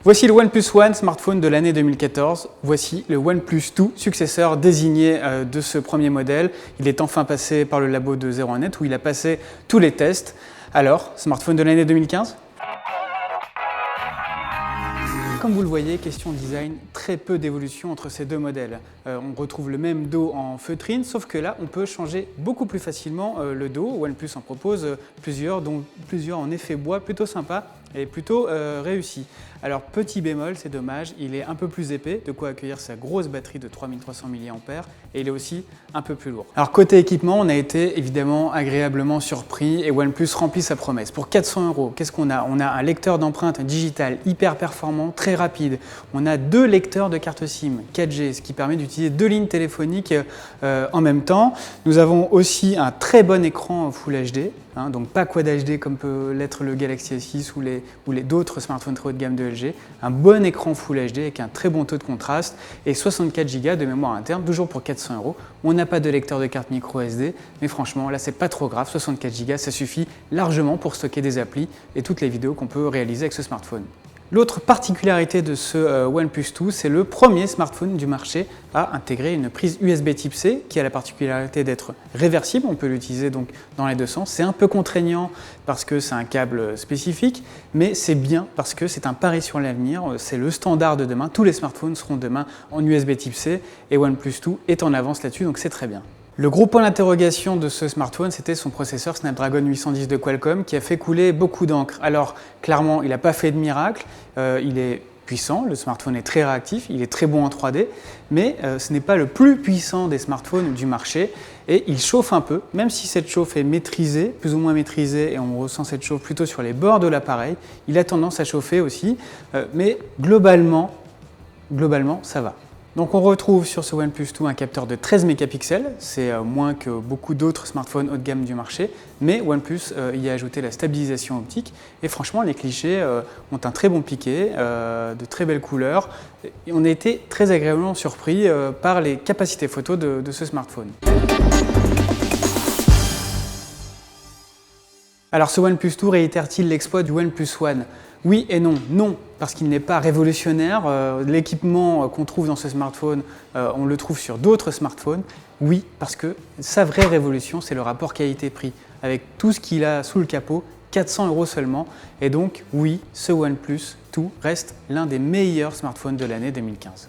Voici le OnePlus One, smartphone de l'année 2014. Voici le OnePlus 2, successeur désigné de ce premier modèle. Il est enfin passé par le labo de 01net où il a passé tous les tests. Alors, smartphone de l'année 2015 ? Comme vous le voyez, question design, très peu d'évolution entre ces deux modèles. On retrouve le même dos en feutrine, sauf que là, on peut changer beaucoup plus facilement le dos. OnePlus en propose plusieurs, dont plusieurs en effet bois, plutôt sympa et plutôt réussi. Alors, petit bémol, c'est dommage, il est un peu plus épais, de quoi accueillir sa grosse batterie de 3300 mAh, et il est aussi un peu plus lourd. Alors, côté équipement, on a été évidemment agréablement surpris et OnePlus remplit sa promesse. Pour 400 €, qu'est-ce qu'on a ? On a un lecteur d'empreintes digital hyper performant, très rapide. On a 2 lecteurs de carte SIM 4G, ce qui permet d'utiliser 2 lignes téléphoniques en même temps. Nous avons aussi un très bon écran Full HD, donc pas Quad HD comme peut l'être le Galaxy S6 ou les d'autres smartphones très haut de gamme de LG. Un bon écran Full HD avec un très bon taux de contraste et 64 Go de mémoire interne, toujours pour 400 €. On n'a pas de lecteur de carte micro SD, mais franchement là c'est pas trop grave, 64 Go ça suffit largement pour stocker des applis et toutes les vidéos qu'on peut réaliser avec ce smartphone. L'autre particularité de ce OnePlus 2, c'est le premier smartphone du marché à intégrer une prise USB Type C qui a la particularité d'être réversible. On peut l'utiliser donc dans les deux sens. C'est un peu contraignant parce que c'est un câble spécifique, mais c'est bien parce que c'est un pari sur l'avenir. C'est le standard de demain. Tous les smartphones seront demain en USB Type C et OnePlus 2 est en avance là-dessus, donc c'est très bien. Le gros point d'interrogation de ce smartphone, c'était son processeur Snapdragon 810 de Qualcomm qui a fait couler beaucoup d'encre. Alors clairement, il n'a pas fait de miracle, il est puissant, le smartphone est très réactif, il est très bon en 3D, mais ce n'est pas le plus puissant des smartphones du marché et il chauffe un peu, même si cette chauffe est maîtrisée, plus ou moins maîtrisée, et on ressent cette chauffe plutôt sur les bords de l'appareil, il a tendance à chauffer aussi, mais globalement, ça va. Donc on retrouve sur ce OnePlus 2 un capteur de 13 mégapixels, c'est moins que beaucoup d'autres smartphones haut de gamme du marché, mais OnePlus y a ajouté la stabilisation optique et franchement les clichés ont un très bon piqué, de très belles couleurs et on a été très agréablement surpris par les capacités photo de ce smartphone. Alors ce OnePlus 2 réitère-t-il l'exploit du OnePlus One ? Oui et non. Non, parce qu'il n'est pas révolutionnaire. L'équipement qu'on trouve dans ce smartphone, on le trouve sur d'autres smartphones. Oui, parce que sa vraie révolution, c'est le rapport qualité-prix. Avec tout ce qu'il a sous le capot, 400 € seulement. Et donc, oui, ce OnePlus 2 reste l'un des meilleurs smartphones de l'année 2015.